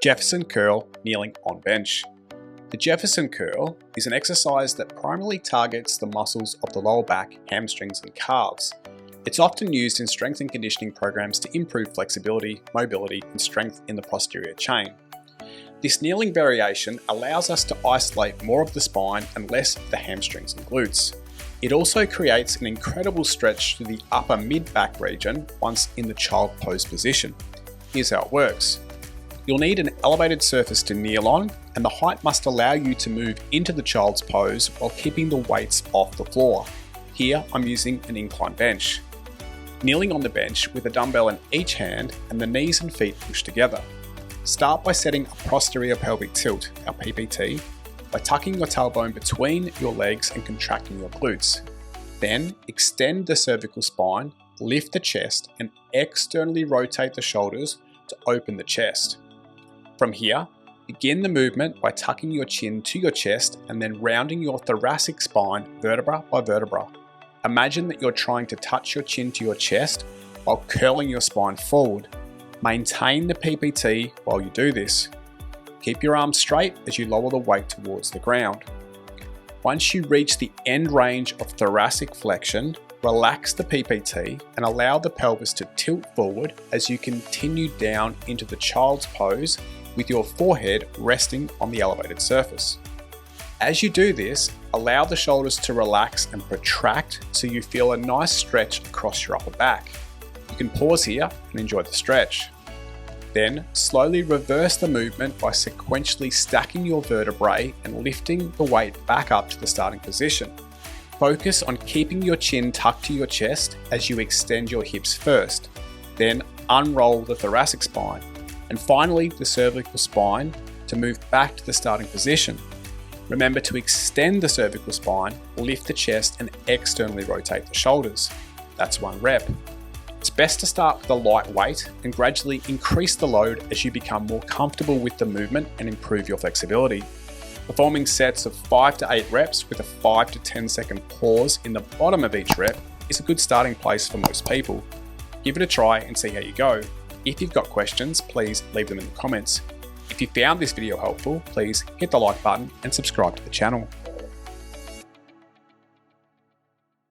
Jefferson curl kneeling on bench. The Jefferson curl is an exercise that primarily targets the muscles of the lower back, hamstrings and calves. It's often used in strength and conditioning programs to improve flexibility, mobility and strength in the posterior chain. This kneeling variation allows us to isolate more of the spine and less of the hamstrings and glutes. It also creates an incredible stretch to the upper mid-back region once in the child pose position. Here's how it works. You'll need an elevated surface to kneel on, and the height must allow you to move into the child's pose while keeping the weights off the floor. Here I'm using an incline bench. Kneeling on the bench with a dumbbell in each hand and the knees and feet pushed together. Start by setting a posterior pelvic tilt, our PPT, by tucking your tailbone between your legs and contracting your glutes. Then extend the cervical spine, lift the chest and externally rotate the shoulders to open the chest. From here, begin the movement by tucking your chin to your chest and then rounding your thoracic spine vertebra by vertebra. Imagine that you're trying to touch your chin to your chest while curling your spine forward. Maintain the PPT while you do this. Keep your arms straight as you lower the weight towards the ground. Once you reach the end range of thoracic flexion, relax the PPT and allow the pelvis to tilt forward as you continue down into the child's pose with your forehead resting on the elevated surface. As you do this, allow the shoulders to relax and protract so you feel a nice stretch across your upper back. You can pause here and enjoy the stretch. Then slowly reverse the movement by sequentially stacking your vertebrae and lifting the weight back up to the starting position. Focus on keeping your chin tucked to your chest as you extend your hips first. Then unroll the thoracic spine. And finally the cervical spine to move back to the starting position. Remember to extend the cervical spine, lift the chest and externally rotate the shoulders. That's one rep. It's best to start with a light weight and gradually increase the load as you become more comfortable with the movement and improve your flexibility. Performing sets of 5 to 8 reps with a 5 to 10 second pause in the bottom of each rep is a good starting place for most people. Give it a try and see how you go. If you've got questions, please leave them in the comments. If you found this video helpful, please hit the like button and subscribe to the channel.